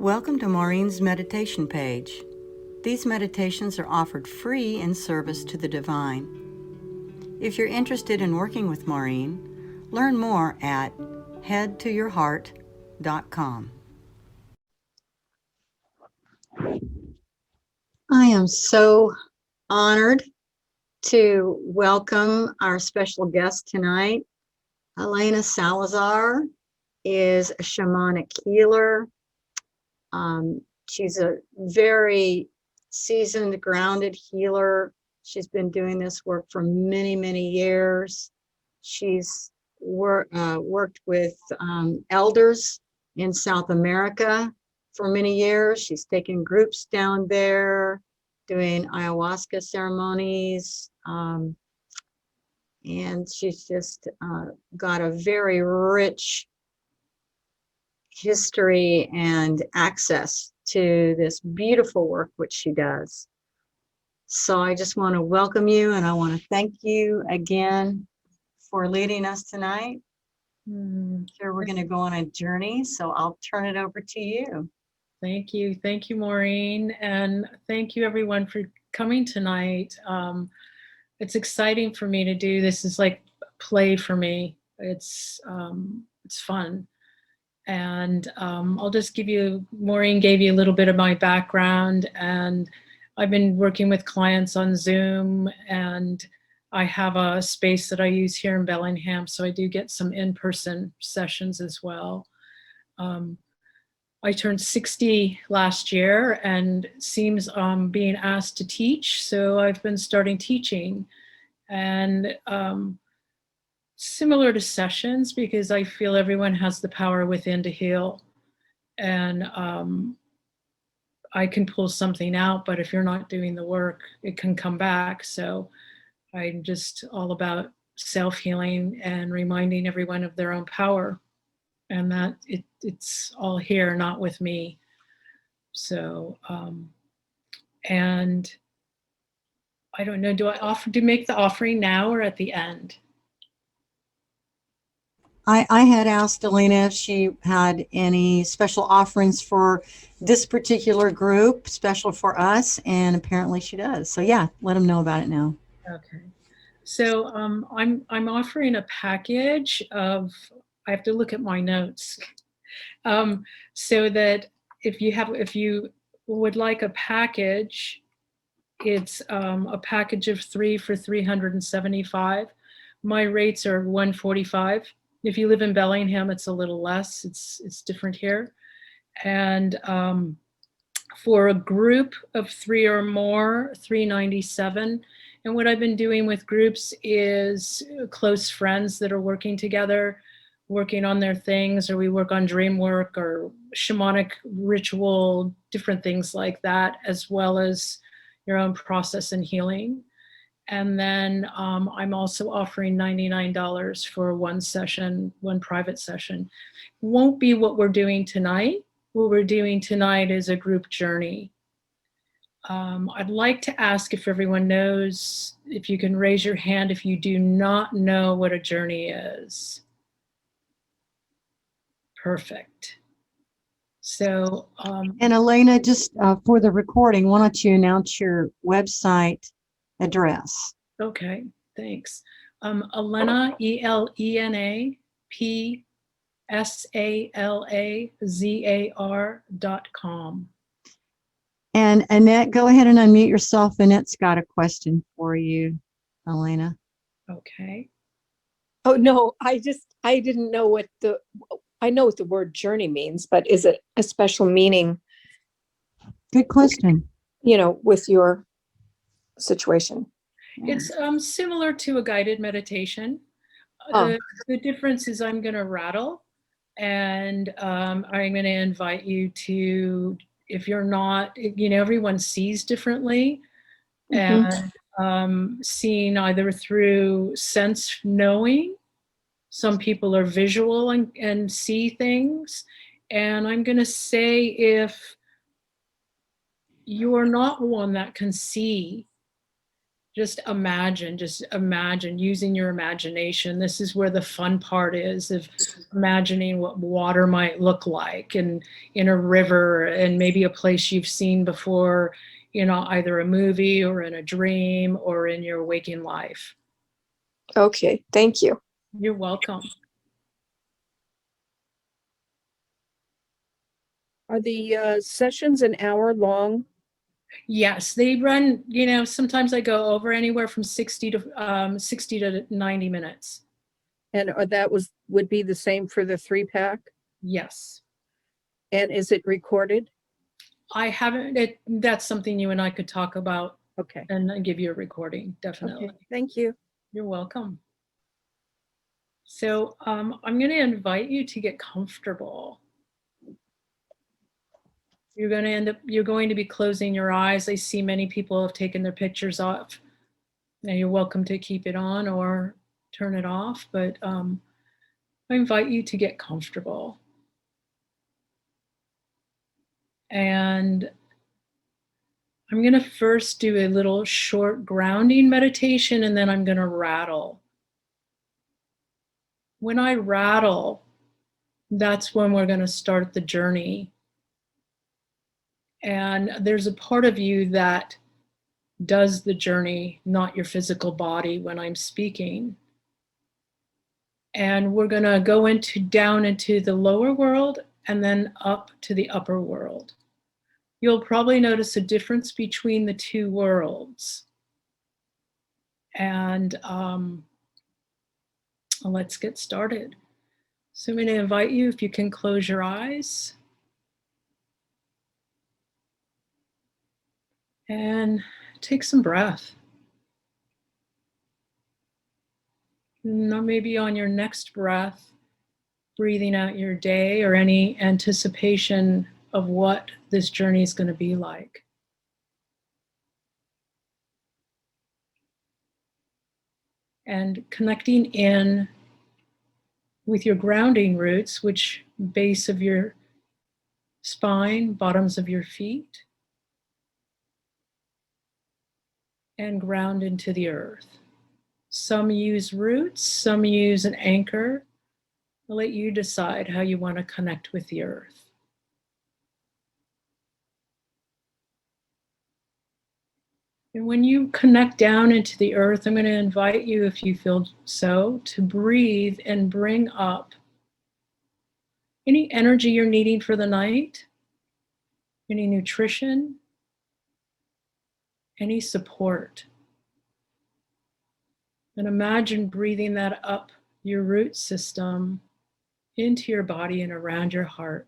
Welcome to Maurine's meditation page. These meditations are offered free in service to the divine. If you're interested in working with Maurine, learn more at headtoyourheart.com. I am so honored to welcome our special guest tonight. Elena Salazar is a shamanic healer. She's a very seasoned, grounded healer. She's been doing this work for many, many years. She's worked with elders in South America for many years. She's taken groups down there doing ayahuasca ceremonies. And she's just got a very rich history and access to this beautiful work which she does. So I just want to welcome you, and I want to thank you again for leading us tonight. Here we're going to go on a journey, so I'll turn it over to you. Thank you, Maureen, and thank you everyone for coming tonight. It's exciting for me to do this. Is like play for me. It's fun. And I'll just give you, Maureen gave you a little bit of my background, and I've been working with clients on Zoom, and I have a space that I use here in Bellingham, so I do get some in-person sessions as well. I turned 60 last year and seems being asked to teach, so I've been starting teaching. And similar to sessions, because I feel everyone has the power within to heal. And I can pull something out, but if you're not doing the work, it can come back. So I'm just all about self-healing and reminding everyone of their own power, and that it's all here, not with me. So, and I don't know, do I make the offering now or at the end? I had asked Elena if she had any special offerings for this particular group, special for us, and apparently she does. So yeah, let them know about it now. Okay. So I'm offering a package of, I have to look at my notes, so that if you would like a package, it's a package of 3 for $375. My rates are $145. If you live in Bellingham, it's a little less. It's different here. And for a group of 3 or more, $397. And what I've been doing with groups is close friends that are working together, working on their things, or we work on dream work or shamanic ritual, different things like that, as well as your own process and healing. And then I'm also offering $99 for one session, one private session. Won't be what we're doing tonight. What we're doing tonight is a group journey. I'd like to ask if everyone knows, if you can raise your hand if you do not know what a journey is. Perfect. So, and Elena, just for the recording, why don't you announce your website address? Okay, thanks. Elena, ELENAPSALAZAR.com. And Annette, go ahead and unmute yourself. Annette's got a question for you, Elena. Okay. Oh, no, I didn't know I know what the word journey means, but is it a special meaning? Good question. With your situation. It's similar to a guided meditation. Oh. The difference is I'm going to rattle, and I'm going to invite you to, if you're not, everyone sees differently, and seeing either through sense knowing. Some people are visual and see things. And I'm going to say, if you're not one that can see, Just imagine using your imagination. This is where the fun part is, of imagining what water might look like in a river, and maybe a place you've seen before, either a movie or in a dream or in your waking life. Okay, thank you. You're welcome. Are the sessions an hour long? Yes, they run, sometimes I go over anywhere from 60 to 90 minutes. And that would be the same for the 3-pack? Yes. And is it recorded? I haven't, that's something you and I could talk about Okay. and give you a recording, definitely. Okay. Thank you. You're welcome. So I'm going to invite you to get comfortable. You're going to be closing your eyes. I see many people have taken their pictures off. Now you're welcome to keep it on or turn it off, but I invite you to get comfortable. And I'm going to first do a little short grounding meditation, and then I'm going to rattle. When I rattle, that's when we're going to start the journey. And there's a part of you that does the journey, not your physical body, when I'm speaking. And we're going to go down into the lower world and then up to the upper world. You'll probably notice a difference between the two worlds. And let's get started. So I'm going to invite you, if you can close your eyes. And take some breath. Now maybe on your next breath, breathing out your day or any anticipation of what this journey is going to be like. And connecting in with your grounding roots, which base of your spine, bottoms of your feet, and ground into the earth. Some use roots, some use an anchor. I'll let you decide how you want to connect with the earth. And when you connect down into the earth, I'm going to invite you, if you feel so, to breathe and bring up any energy you're needing for the night, any nutrition, any support. And imagine breathing that up your root system into your body and around your heart.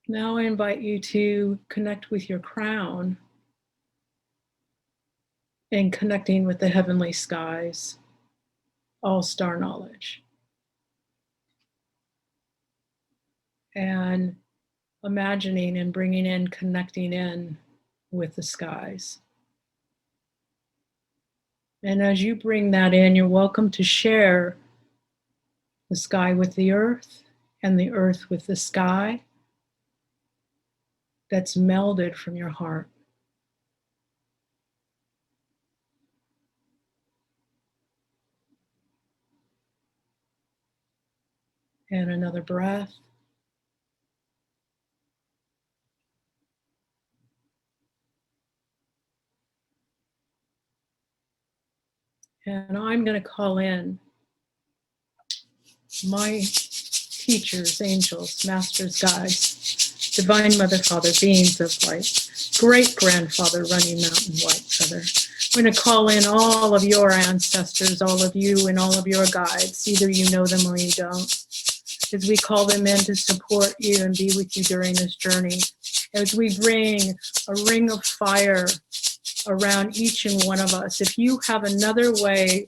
Now I invite you to connect with your crown and connecting with the heavenly skies, all star knowledge. And imagining and bringing in, connecting in with the skies. And as you bring that in, you're welcome to share the sky with the earth and the earth with the sky that's melded from your heart. And another breath. And I'm going to call in my teachers, angels, masters, guides, divine mother, father, beings of light, great grandfather, running mountain, white feather. I'm going to call in all of your ancestors, all of you and all of your guides. Either you know them or you don't. As we call them in to support you and be with you during this journey. As we bring a ring of fire around each and one of us. If you have another way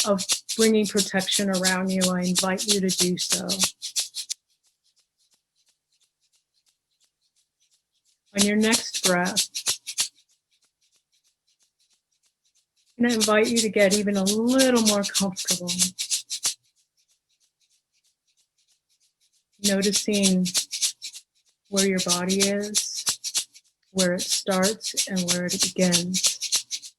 of bringing protection around you, I invite you to do so. On your next breath, I'm going to invite you to get even a little more comfortable. Noticing where your body is, where it starts and where it begins.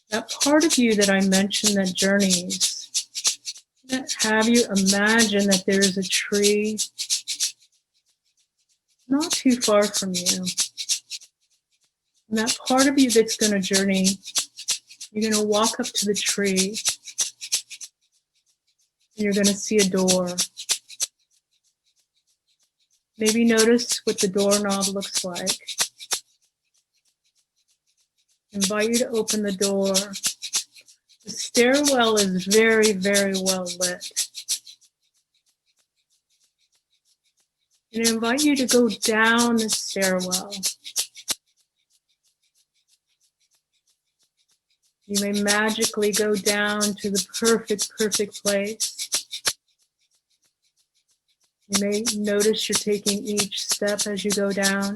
That part of you that I mentioned that journeys, have you imagine that there is a tree not too far from you. And that part of you that's going to journey, you're going to walk up to the tree and you're going to see a door. Maybe notice what the doorknob looks like. Invite you to open the door. The stairwell is very, very well lit. And I invite you to go down the stairwell. You may magically go down to the perfect place. You may notice you're taking each step as you go down.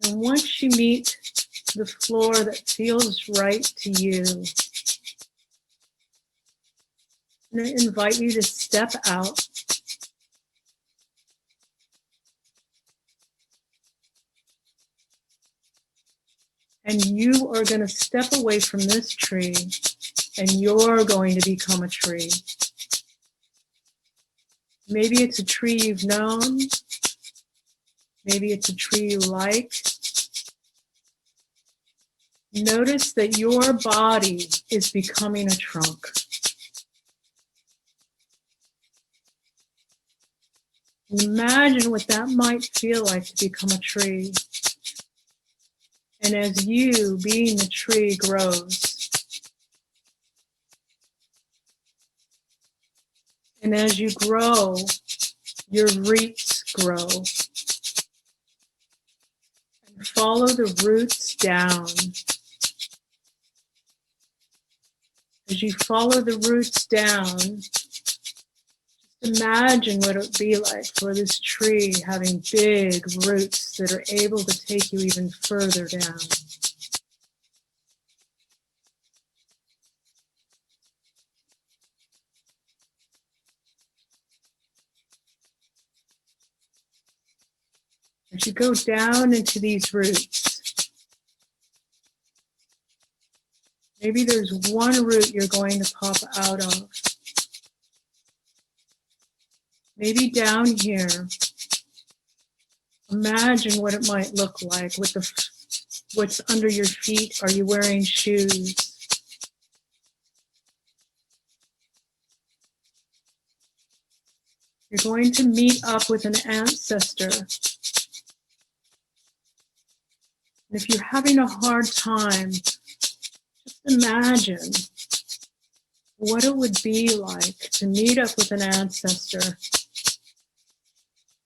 And once you meet the floor that feels right to you, I'm going to invite you to step out. And you are going to step away from this tree, and you're going to become a tree. Maybe it's a tree you've known. Maybe it's a tree you like. Notice that your body is becoming a trunk. Imagine what that might feel like to become a tree. And as you, being the tree, grows, and as you grow, your roots grow. And follow the roots down. As you follow the roots down, imagine what it would be like for this tree having big roots that are able to take you even further down. As you go down into these roots, maybe there's one root you're going to pop out of. Maybe down here, imagine what it might look like with what's under your feet. Are you wearing shoes? You're going to meet up with an ancestor. And if you're having a hard time, just imagine what it would be like to meet up with an ancestor.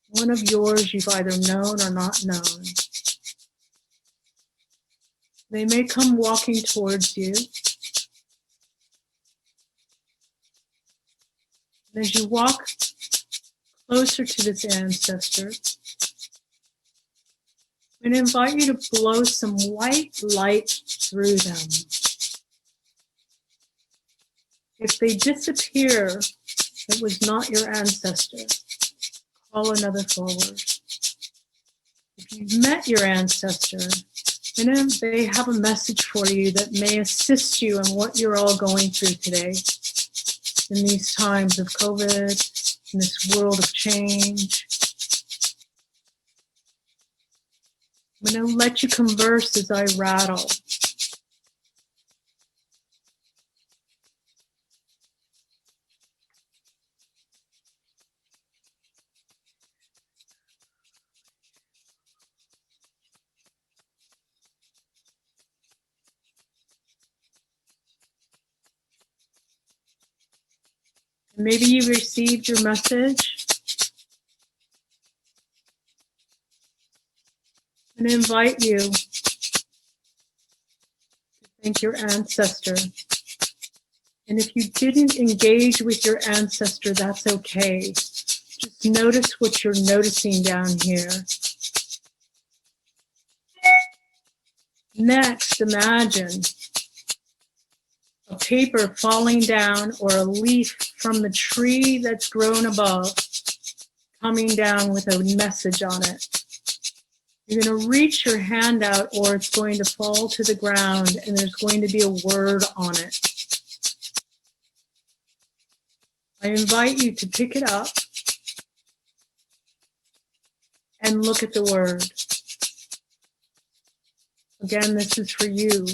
One of yours you've either known or not known. They may come walking towards you. And as you walk closer to this ancestor, I'm going to invite you to blow some white light through them. If they disappear, it was not your ancestor. Call another forward. If you've met your ancestor, then they have a message for you that may assist you in what you're all going through today. In these times of COVID, in this world of change. I'm going to let you converse as I rattle. Maybe you received your message. And I invite you to thank your ancestor. And if you didn't engage with your ancestor, that's okay. Just Notice what you're noticing down here. Next, imagine a paper falling down or a leaf from the tree that's grown above coming down with a message on it. You're going to reach your hand out or it's going to fall to the ground and there's going to be a word on it. I invite you to pick it up and look at the word. Again, this is for you.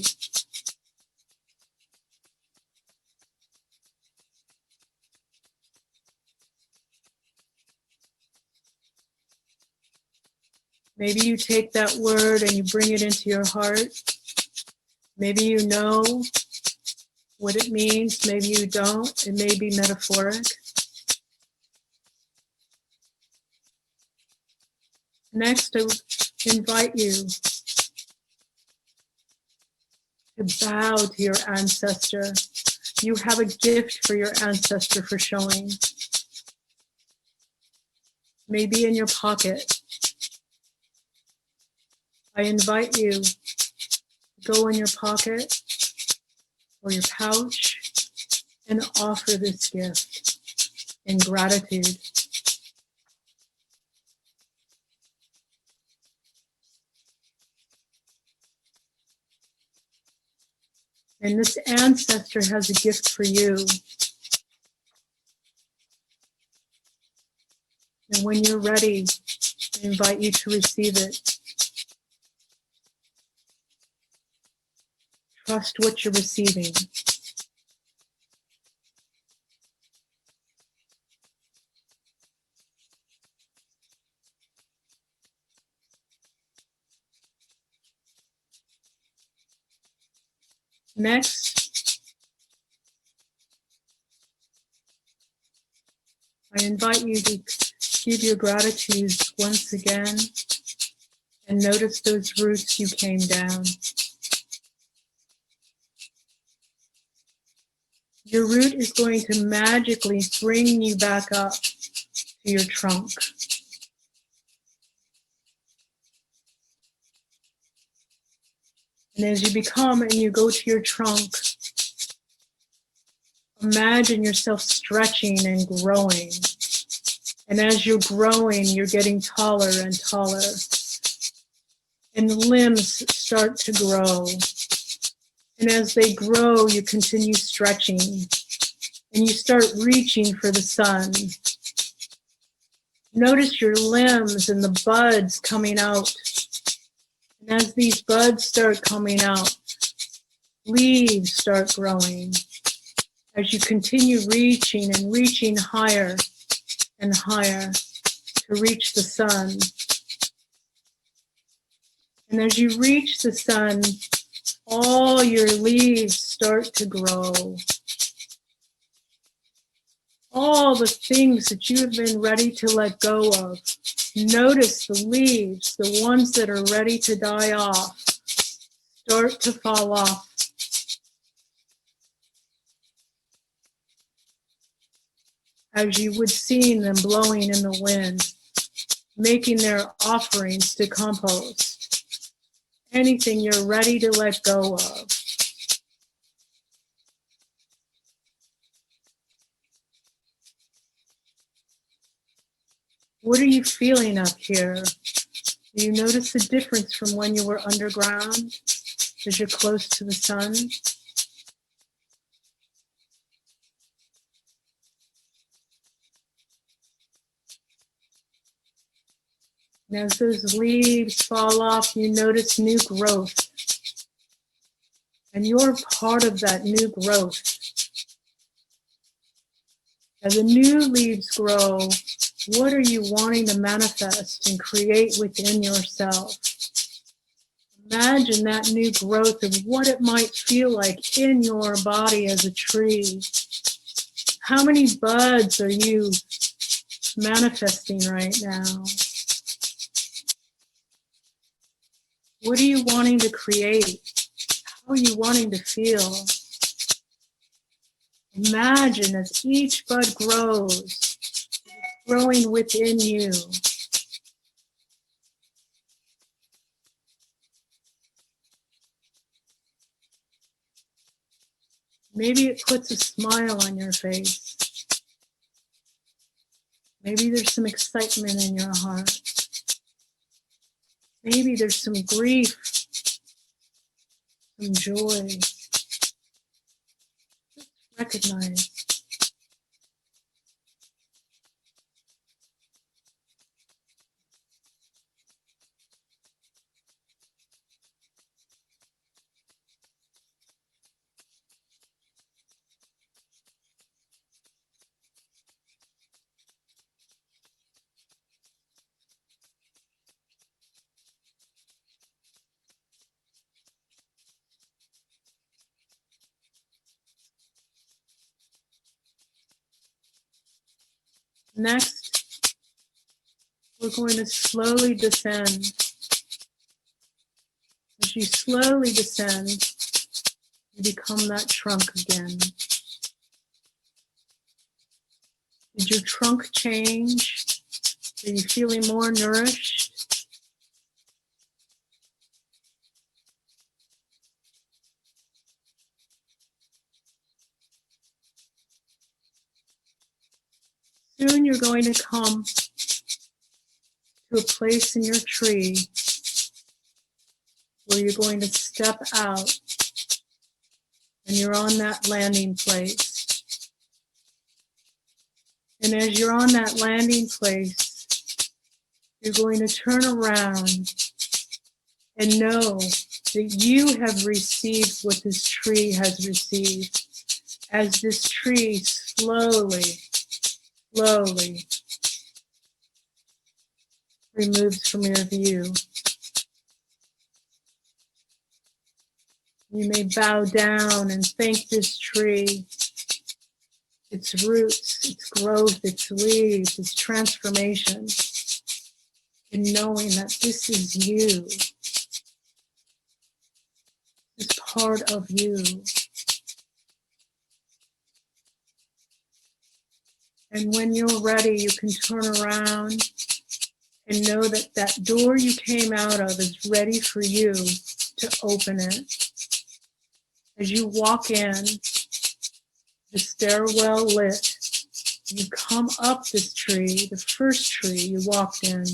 Maybe you take that word and you bring it into your heart. Maybe you know what it means, maybe you don't. It may be metaphoric. Next, I invite you to bow to your ancestor. You have a gift for your ancestor for showing. Maybe in your pocket. I invite you to go in your pocket or your pouch and offer this gift in gratitude. And this ancestor has a gift for you. And when you're ready, I invite you to receive it. Trust what you're receiving. Next, I invite you to give your gratitude once again and notice those roots you came down. Your root is going to magically bring you back up to your trunk. And as you become and you go to your trunk, imagine yourself stretching and growing. And as you're growing, you're getting taller and taller. And the limbs start to grow. And as they grow, you continue stretching. And you start reaching for the sun. Notice your limbs and the buds coming out. And as these buds start coming out, leaves start growing. As you continue reaching and reaching higher and higher to reach the sun. And as you reach the sun, all your leaves start to grow. All the things that you have been ready to let go of. Notice the leaves, the ones that are ready to die off, start to fall off. As you would see them blowing in the wind, making their offerings to compost. Anything you're ready to let go of. What are you feeling up here? Do you notice the difference from when you were underground as you're close to the sun? And as those leaves fall off, you notice new growth. And you're part of that new growth. As the new leaves grow, what are you wanting to manifest and create within yourself? Imagine that new growth of what it might feel like in your body as a tree. How many buds are you manifesting right now? What are you wanting to create? How are you wanting to feel? Imagine as each bud grows, growing within you. Maybe it puts a smile on your face. Maybe there's some excitement in your heart. Maybe there's some grief, some joy. Recognize. Next, we're going to slowly descend. As you slowly descend, you become that trunk again. Did your trunk change? Are you feeling more nourished? Soon you're going to come to a place in your tree where you're going to step out and you're on that landing place. And as you're on that landing place, you're going to turn around and know that you have received what this tree has received as this tree slowly removes from your view. You may bow down and thank this tree, its roots, its growth, its leaves, its transformation, and knowing that this is you, is part of you. And when you're ready, you can turn around and know that that door you came out of is ready for you to open it. As you walk in, the stairwell lit, you come up this tree, the first tree you walked in,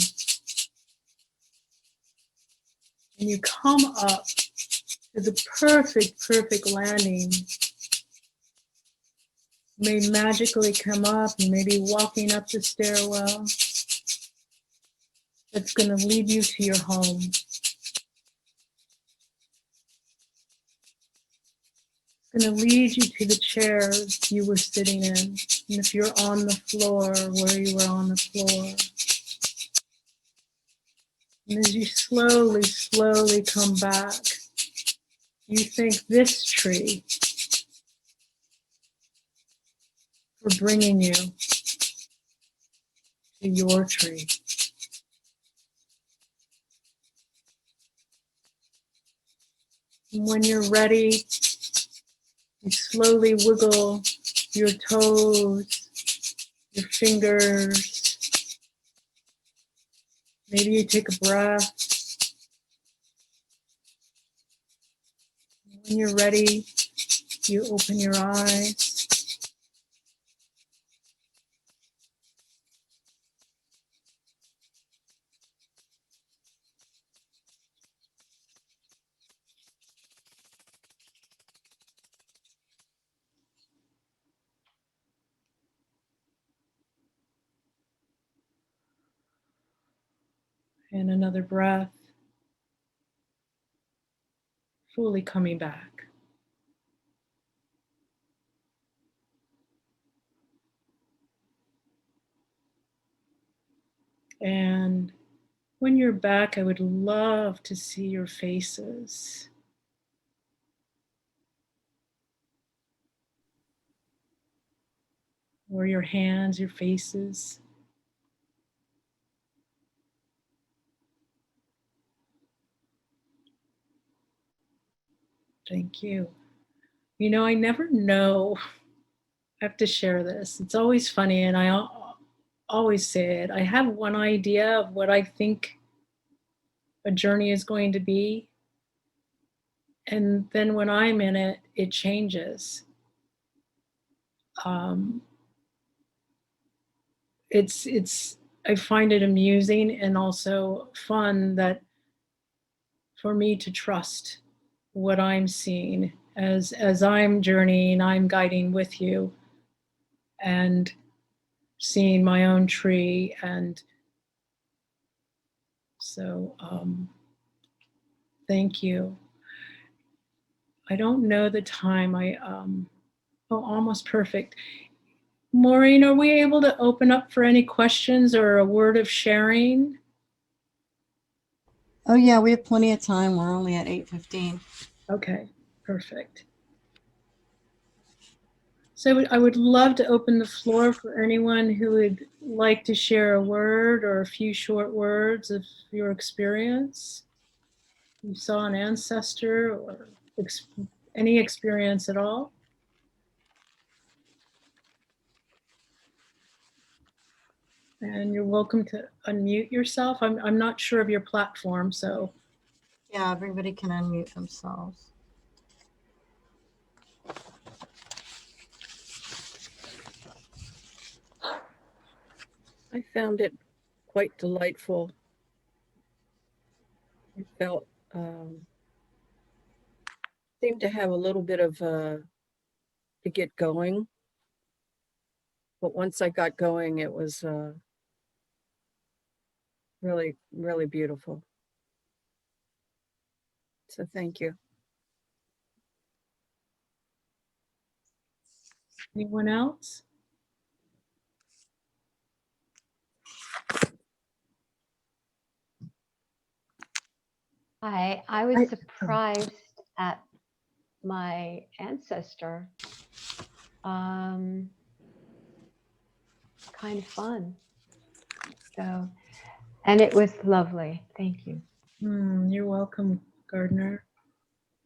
and you come up to the perfect landing. You may magically come up, you may be walking up the stairwell that's going to lead you to your home. It's going to lead you to the chair you were sitting in. And if you're on the floor, where you were on the floor. And as you slowly come back, you thank this tree for bringing you to your tree. And when you're ready, you slowly wiggle your toes, your fingers. Maybe you take a breath. When you're ready, you open your eyes. And another breath, fully coming back. And when you're back, I would love to see your faces. Or your hands, your faces. Thank you. You know, I never know. I have to share this. It's always funny, and always say it. I have one idea of what I think a journey is going to be. And then when I'm in it, it changes. It's I find it amusing and also fun that for me to trust what I'm seeing as I'm journeying, I'm guiding with you and seeing my own tree. And so thank you. I don't know the time. Almost perfect. Maureen, are we able to open up for any questions or a word of sharing? Oh yeah, we have plenty of time. We're only at 8:15. Okay, perfect. So I would love to open the floor for anyone who would like to share a word or a few short words of your experience. You saw an ancestor or any experience at all. And you're welcome to unmute yourself. I'm not sure of your platform, so. Yeah, everybody can unmute themselves. I found it quite delightful. I felt, seemed to have a little bit of to get going. But once I got going, it was really, really beautiful. So thank you. Anyone else? Hi, I was surprised at my ancestor. Kind of fun. So, and it was lovely. Thank you. You're welcome, Gardner.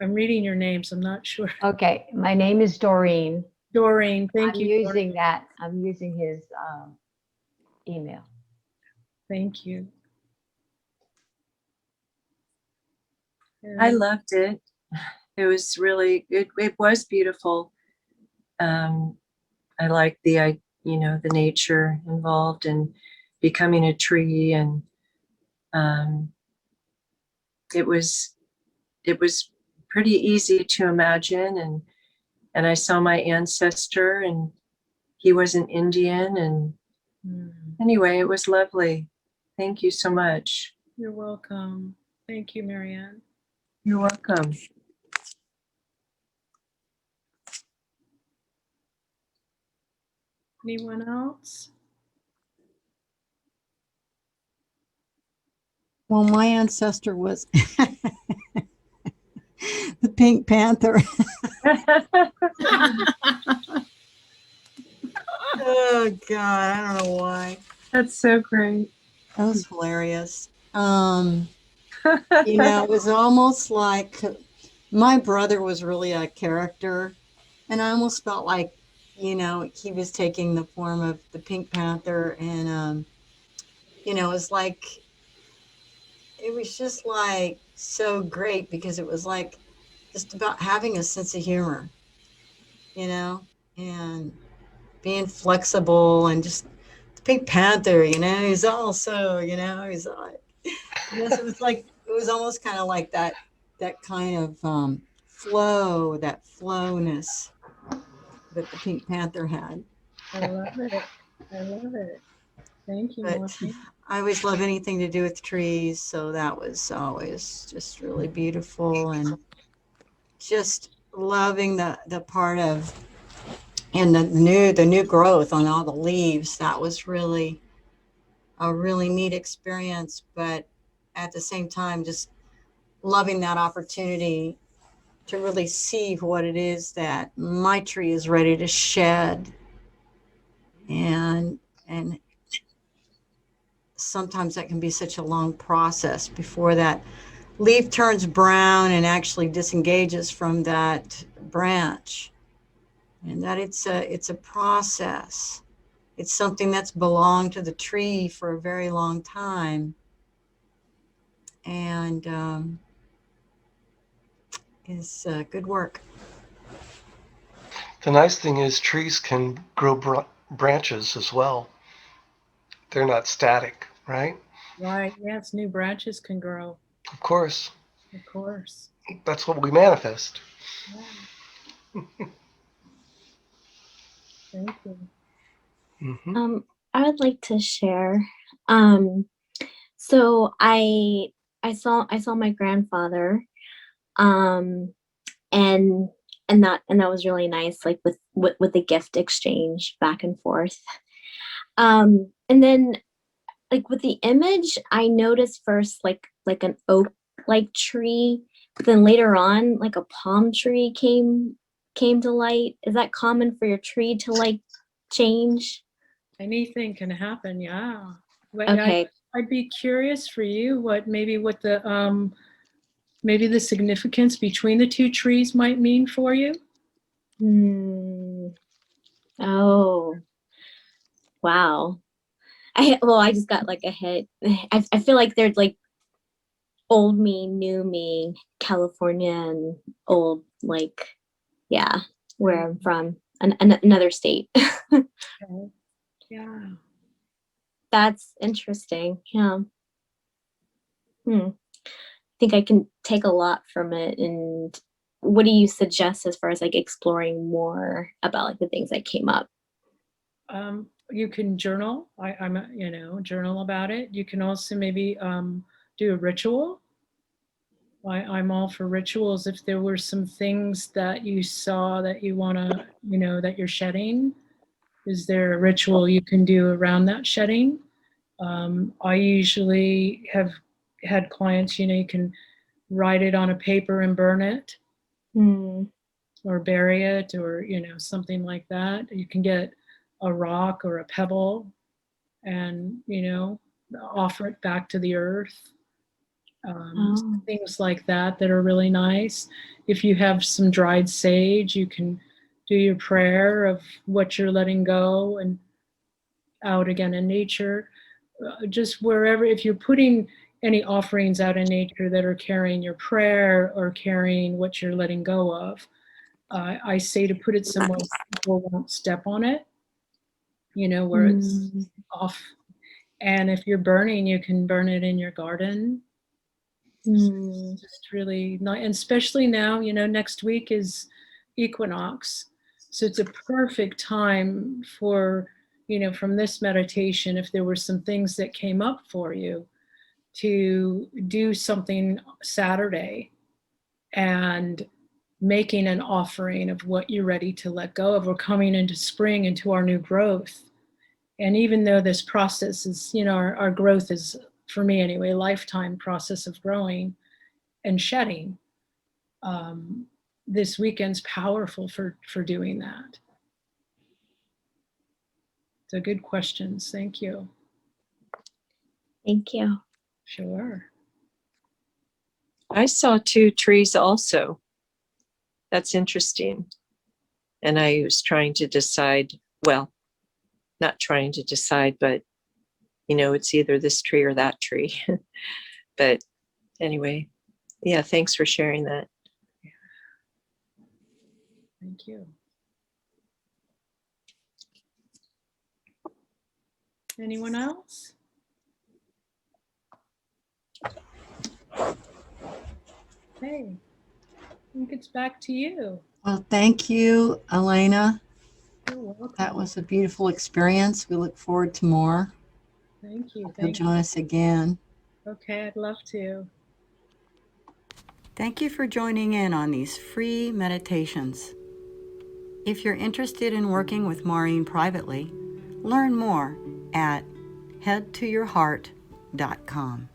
I'm reading your name, so I'm not sure. Okay, my name is Doreen. Doreen, thank I'm you. using that. I'm using his email. Thank you. I loved it. It was really, it was beautiful. I liked the nature involved in becoming a tree, and it was pretty easy to imagine. And I saw my ancestor, and he was an Indian, and anyway, it was lovely. Thank you so much. You're welcome. Thank you, Marianne. You're welcome. Anyone else? Well, my ancestor was the Pink Panther. Oh God, I don't know why. That's so great. That was hilarious. It was almost like my brother was really a character, and I almost felt like, he was taking the form of the Pink Panther, and it was just like so great because it was like just about having a sense of humor, and being flexible, and just the Pink Panther, he's also, he's like, yes, it was almost kind of like that kind of flow, that flowness that the Pink Panther had. I love it. I love it. Thank you, But Maureen. I always love anything to do with trees, so that was always just really beautiful, and just loving the part of, and the new growth on all the leaves. That was really a really neat experience, but at the same time, just loving that opportunity to really see what it is that my tree is ready to shed. And sometimes that can be such a long process before that leaf turns brown and actually disengages from that branch. And that it's a process. it's something that's belonged to the tree for a very long time. And is good work. The nice thing is trees can grow branches as well. They're not static, right? Right. Yes, new branches can grow. Of course. Of course. That's what we manifest. Yeah. Thank you. Mm-hmm. I would like to share. So I saw my grandfather, um, and that was really nice, like with the gift exchange back and forth. And then like with the image, I noticed first like an oak like tree, but then later on like a palm tree came to light. Is that common for your tree to like change? Anything can happen. Yeah. Okay. I'd be curious for you what the maybe the significance between the two trees might mean for you. Oh, wow. I just got like a hit. I feel like there's like old me, new me, California, and old like, yeah, where I'm from, another state. Okay. Yeah. That's interesting. Yeah. I think I can take a lot from it. And what do you suggest as far as like exploring more about like the things that came up? You can journal. Journal about it. You can also maybe do a ritual. I'm all for rituals. If there were some things that you saw that you want to, that you're shedding, is there a ritual you can do around that shedding? I usually have had clients, you can write it on a paper and burn it or bury it or, something like that. You can get a rock or a pebble and, offer it back to the earth. Things like that are really nice. If you have some dried sage, you can do your prayer of what you're letting go and out again in nature. Just wherever, if you're putting any offerings out in nature that are carrying your prayer or carrying what you're letting go of, I say to put it somewhere people won't step on it, where it's off. And if you're burning, you can burn it in your garden. It's just really nice, and especially now, next week is equinox, so it's a perfect time for, from this meditation, if there were some things that came up for you, to do something Saturday and making an offering of what you're ready to let go of. We're coming into spring, into our new growth. And even though this process is, our growth is, for me anyway, a lifetime process of growing and shedding, this weekend's powerful for doing that. So good questions. Thank you. Thank you. Sure. I saw 2 trees also. That's interesting. And I was trying to decide, well, not trying to decide, but it's either this tree or that tree. But anyway, yeah, thanks for sharing that. Thank you. Anyone else? Hey, I think it's back to you. Well, thank you, Elena. You're welcome. That was a beautiful experience. We look forward to more. Thank you. You'll join us again. Okay, I'd love to. Thank you for joining in on these free meditations. If you're interested in working with Maurine privately, learn more at headtoyourheart.com.